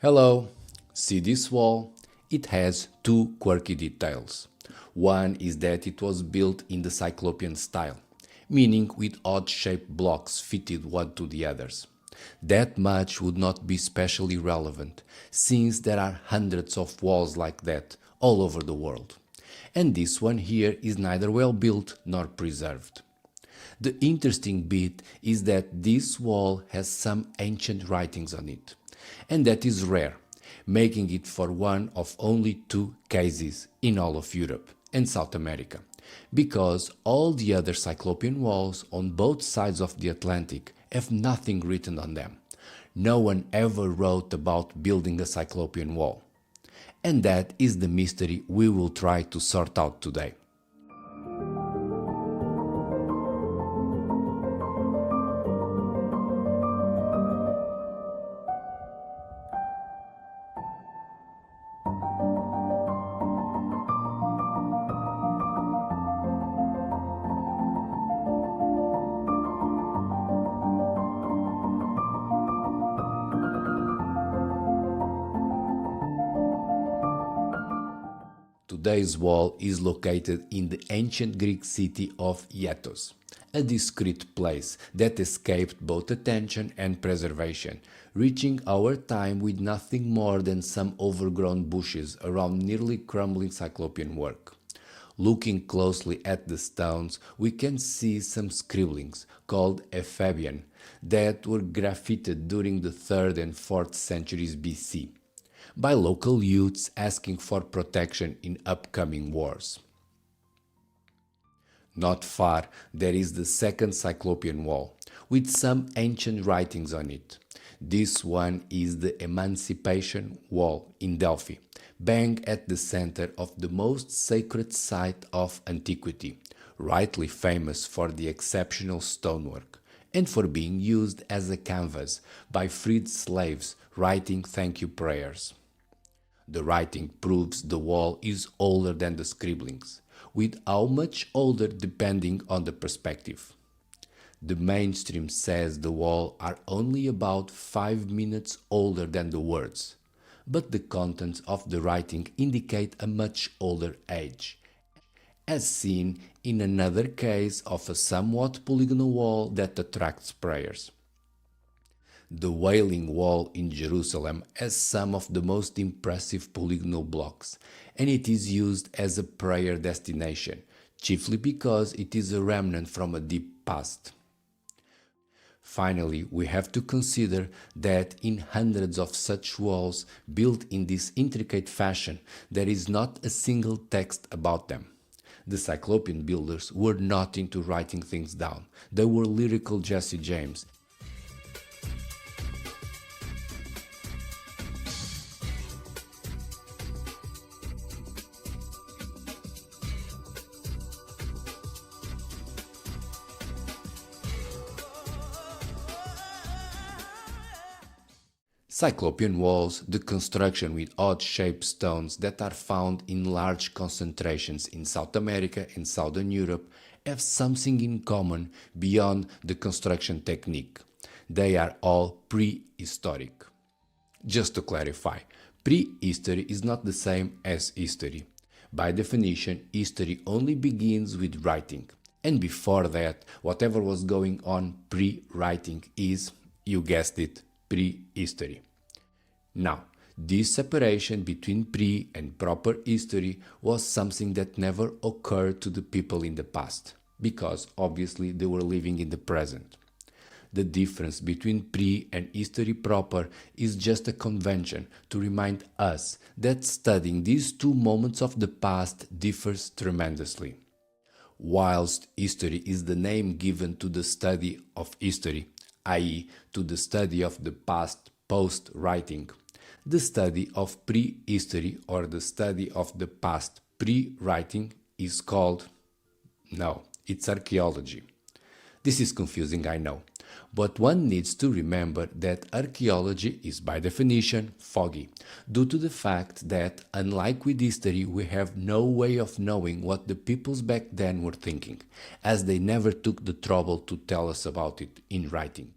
Hello, see this wall? It has two quirky details. One is that it was built in the Cyclopean style, meaning with odd-shaped blocks fitted one to the others. That much would not be specially relevant, since there are hundreds of walls like that all over the world. And this one here is neither well built nor preserved. The interesting bit is that this wall has some ancient writings on it, and that is rare, making it for one of only two cases in all of Europe and South America, because all the other Cyclopean walls on both sides of the Atlantic have nothing written on them. No one ever wrote about building a Cyclopean wall. And that is the mystery we will try to sort out today. Today's wall is located in the ancient Greek city of Iathos, a discreet place that escaped both attention and preservation, reaching our time with nothing more than some overgrown bushes around nearly crumbling Cyclopean work. Looking closely at the stones, we can see some scribblings, called Ephebian, that were graffited during the 3rd and 4th centuries BC by local youths asking for protection in upcoming wars. Not far, there is the second Cyclopean wall, with some ancient writings on it. This one is the Emancipation Wall in Delphi, bang at the center of the most sacred site of antiquity, rightly famous for the exceptional stonework, and for being used as a canvas by freed slaves writing thank you prayers. The writing proves the wall is older than the scribblings, with how much older depending on the perspective. The mainstream says the wall are only about 5 minutes older than the words, but the contents of the writing indicate a much older age, as seen in another case of a somewhat polygonal wall that attracts prayers. The Wailing Wall in Jerusalem has some of the most impressive polygonal blocks, and it is used as a prayer destination, chiefly because it is a remnant from a deep past. Finally, we have to consider that in hundreds of such walls built in this intricate fashion, there is not a single text about them. The Cyclopean builders were not into writing things down. They were lyrical Jesse James. Cyclopean walls, the construction with odd-shaped stones that are found in large concentrations in South America and Southern Europe, have something in common beyond the construction technique. They are all prehistoric. Just to clarify, prehistory is not the same as history. By definition, history only begins with writing, and before that, whatever was going on pre-writing is, you guessed it, prehistory. Now, this separation between pre and proper history was something that never occurred to the people in the past, because obviously they were living in the present. The difference between pre and history proper is just a convention to remind us that studying these two moments of the past differs tremendously. Whilst history is the name given to the study of history, i.e., to the study of the past post-writing, the study of prehistory or the study of the past pre-writing is called... no, it's archaeology. This is confusing, I know, but one needs to remember that archaeology is by definition foggy, due to the fact that, unlike with history, we have no way of knowing what the peoples back then were thinking, as they never took the trouble to tell us about it in writing.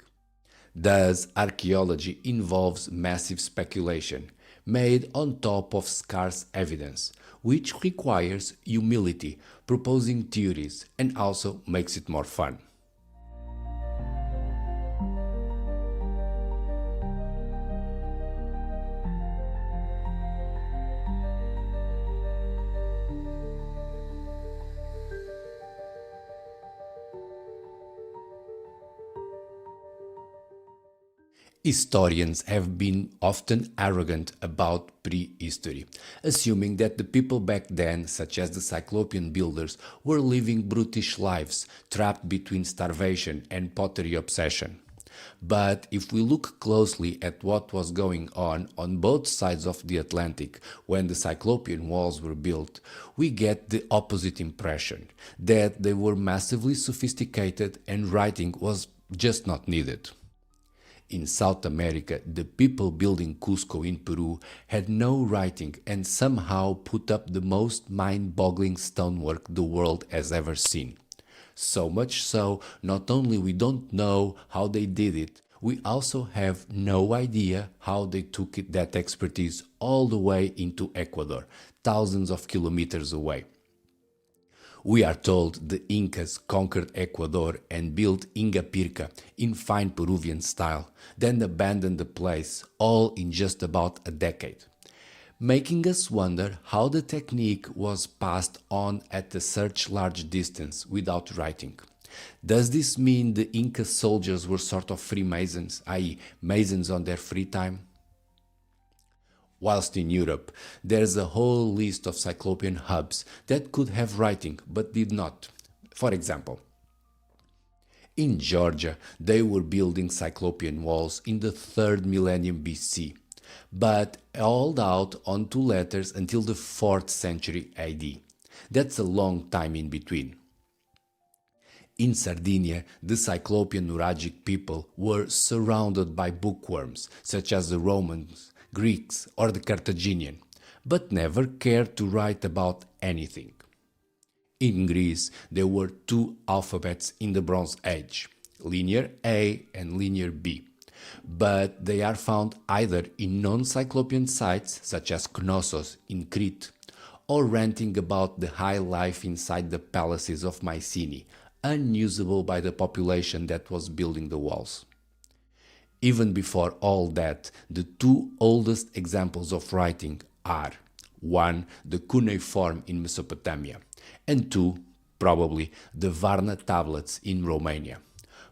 Thus, archaeology involves massive speculation, made on top of scarce evidence, which requires humility, proposing theories, and also makes it more fun. Historians have been often arrogant about prehistory, assuming that the people back then, such as the Cyclopean builders, were living brutish lives, trapped between starvation and pottery obsession. But if we look closely at what was going on both sides of the Atlantic when the Cyclopean walls were built, we get the opposite impression that they were massively sophisticated and writing was just not needed. In South America, the people building Cusco in Peru had no writing and somehow put up the most mind-boggling stonework the world has ever seen. So much so, not only we don't know how they did it, we also have no idea how they took that expertise all the way into Ecuador, thousands of kilometers away. We are told the Incas conquered Ecuador and built Ingapirca in fine Peruvian style, then abandoned the place, all in just about a decade, making us wonder how the technique was passed on at such large distance without writing. Does this mean the Inca soldiers were sort of Freemasons, i.e., Masons on their free time? Whilst in Europe, there's a whole list of Cyclopean hubs that could have writing but did not. For example, in Georgia, they were building Cyclopean walls in the 3rd millennium BC, but held out on two letters until the 4th century AD. That's a long time in between. In Sardinia, the Cyclopean Nuragic people were surrounded by bookworms, such as the Romans, Greeks, or the Carthaginian, but never cared to write about anything. In Greece, there were two alphabets in the Bronze Age, Linear A and Linear B, but they are found either in non-Cyclopean sites, such as Knossos in Crete, or ranting about the high life inside the palaces of Mycenae, unusable by the population that was building the walls. Even before all that, the two oldest examples of writing are 1. The cuneiform in Mesopotamia, and 2. Probably the Varna tablets in Romania.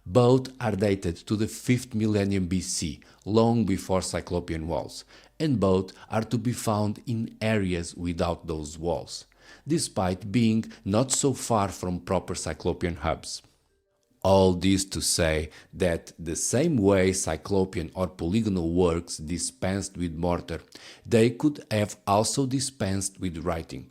Both are dated to the 5th millennium BC, long before Cyclopean walls, and both are to be found in areas without those walls, despite being not so far from proper Cyclopean hubs. All this to say that the same way Cyclopean or polygonal works dispensed with mortar, they could have also dispensed with writing.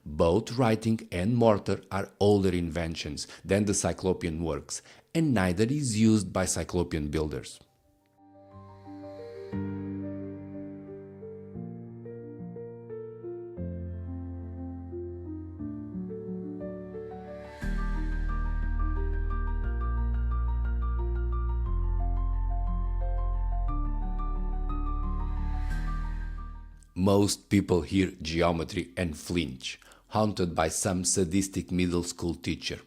Both writing and mortar are older inventions than the Cyclopean works, and neither is used by Cyclopean builders. Most people hear geometry and flinch, haunted by some sadistic middle school teacher.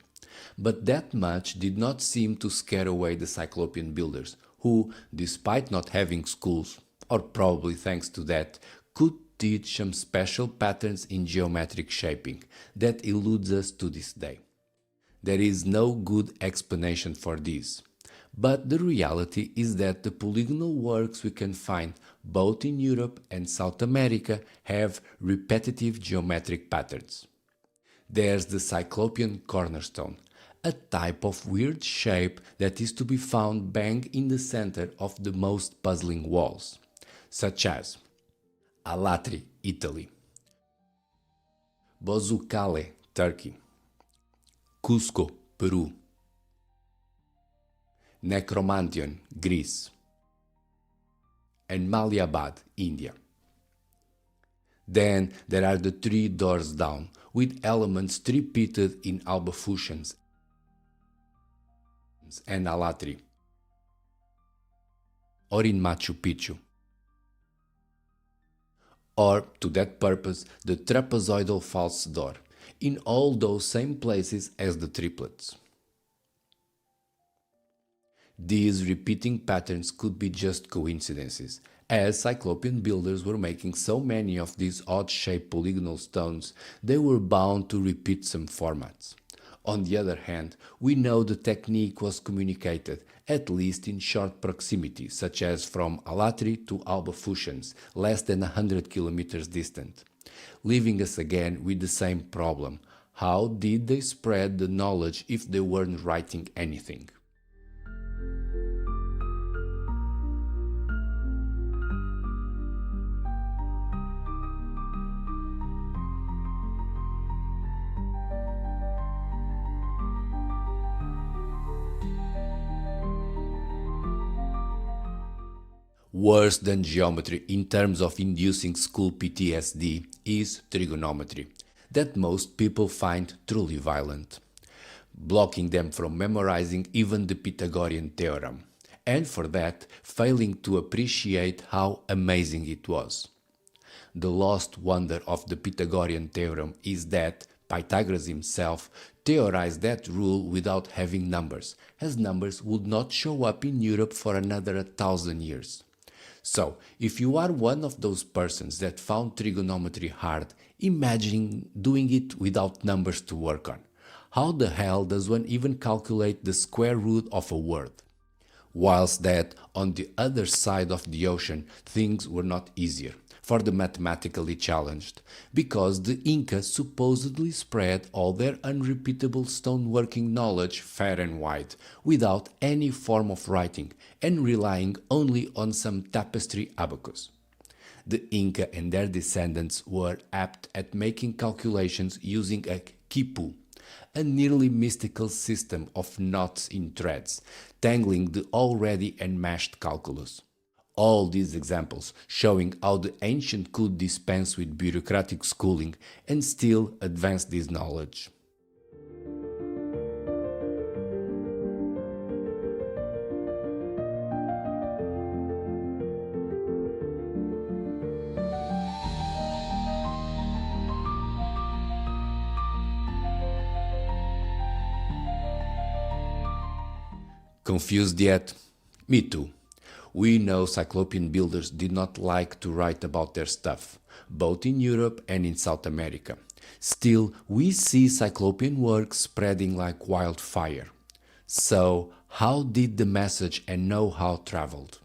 But that much did not seem to scare away the Cyclopean builders, who, despite not having schools, or probably thanks to that, could teach some special patterns in geometric shaping that eludes us to this day. There is no good explanation for this. But the reality is that the polygonal works we can find both in Europe and South America have repetitive geometric patterns. There's the Cyclopean cornerstone, a type of weird shape that is to be found bang in the center of the most puzzling walls, such as Alatri, Italy, Bozucale, Turkey, Cusco, Peru, Necromantion, Greece, and Maliabad, India. Then there are the three doors down, with elements repeated in Albafushans and Alatri. or in Machu Picchu. Or, to that purpose, the trapezoidal false door, in all those same places as the triplets. These repeating patterns could be just coincidences, as Cyclopean builders were making so many of these odd-shaped polygonal stones, they were bound to repeat some formats. On the other hand, we know the technique was communicated, at least in short proximity, such as from Alatri to Alba Fushans, less than 100 kilometers distant, leaving us again with the same problem. How did they spread the knowledge if they weren't writing anything? Worse than geometry in terms of inducing school PTSD is trigonometry, that most people find truly violent, blocking them from memorizing even the Pythagorean theorem, and for that failing to appreciate how amazing it was. The lost wonder of the Pythagorean theorem is that Pythagoras himself theorized that rule without having numbers, as numbers would not show up in Europe for another 1,000 years. So, if you are one of those persons that found trigonometry hard, imagine doing it without numbers to work on. How the hell does one even calculate the square root of a word? Whilst that, on the other side of the ocean, things were not easier for the mathematically challenged, because the Inca supposedly spread all their unrepeatable stoneworking knowledge far and wide, without any form of writing, and relying only on some tapestry abacus. The Inca and their descendants were apt at making calculations using a quipu, a nearly mystical system of knots in threads, tangling the already enmeshed calculus. All these examples showing how the ancient could dispense with bureaucratic schooling and still advance this knowledge. Confused yet? Me too. We know Cyclopean builders did not like to write about their stuff, both in Europe and in South America. Still, we see Cyclopean work spreading like wildfire. So, how did the message and know-how traveled?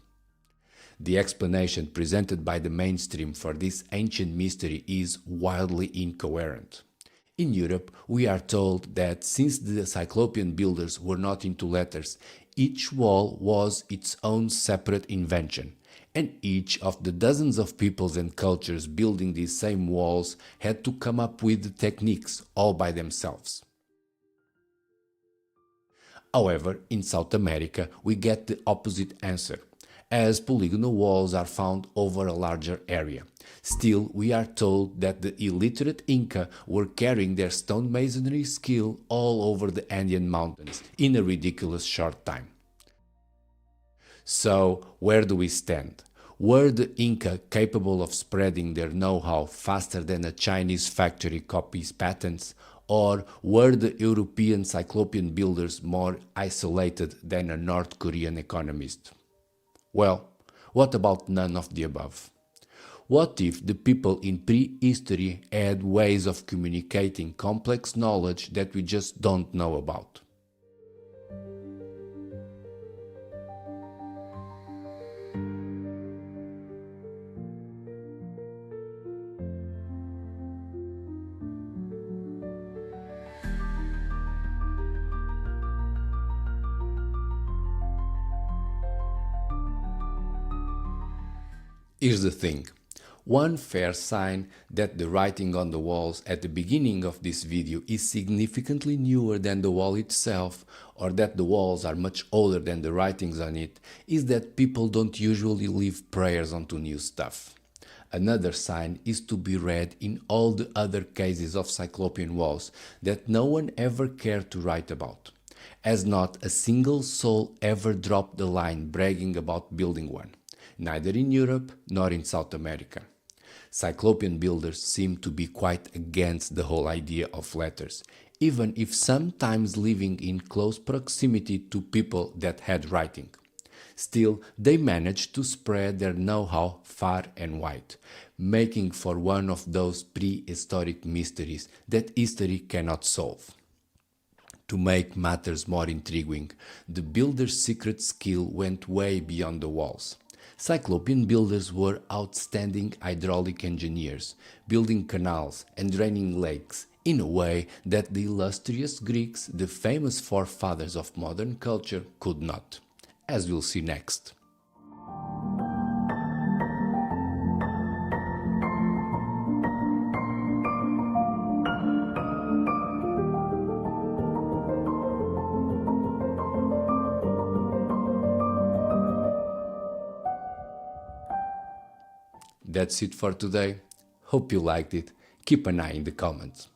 The explanation presented by the mainstream for this ancient mystery is wildly incoherent. In Europe, we are told that since the Cyclopean builders were not into letters, each wall was its own separate invention, and each of the dozens of peoples and cultures building these same walls had to come up with the techniques all by themselves. However, in South America, we get the opposite answer, as polygonal walls are found over a larger area. Still, we are told that the illiterate Inca were carrying their stonemasonry skill all over the Andean mountains in a ridiculous short time. So, where do we stand? Were the Inca capable of spreading their know-how faster than a Chinese factory copies patents? Or were the European Cyclopean builders more isolated than a North Korean economist? Well, what about none of the above? What if the people in prehistory had ways of communicating complex knowledge that we just don't know about? Here's the thing. One fair sign that the writing on the walls at the beginning of this video is significantly newer than the wall itself, or that the walls are much older than the writings on it, is that people don't usually leave prayers onto new stuff. Another sign is to be read in all the other cases of Cyclopean walls that no one ever cared to write about. as not a single soul ever dropped the line bragging about building one, neither in Europe nor in South America. Cyclopean builders seem to be quite against the whole idea of letters, even if sometimes living in close proximity to people that had writing. Still, they managed to spread their know-how far and wide, making for one of those prehistoric mysteries that history cannot solve. To make matters more intriguing, the builder's secret skill went way beyond the walls. Cyclopean builders were outstanding hydraulic engineers, building canals and draining lakes in a way that the illustrious Greeks, the famous forefathers of modern culture, could not, as we'll see next. That's it for today. Hope you liked it. Keep an eye in the comments.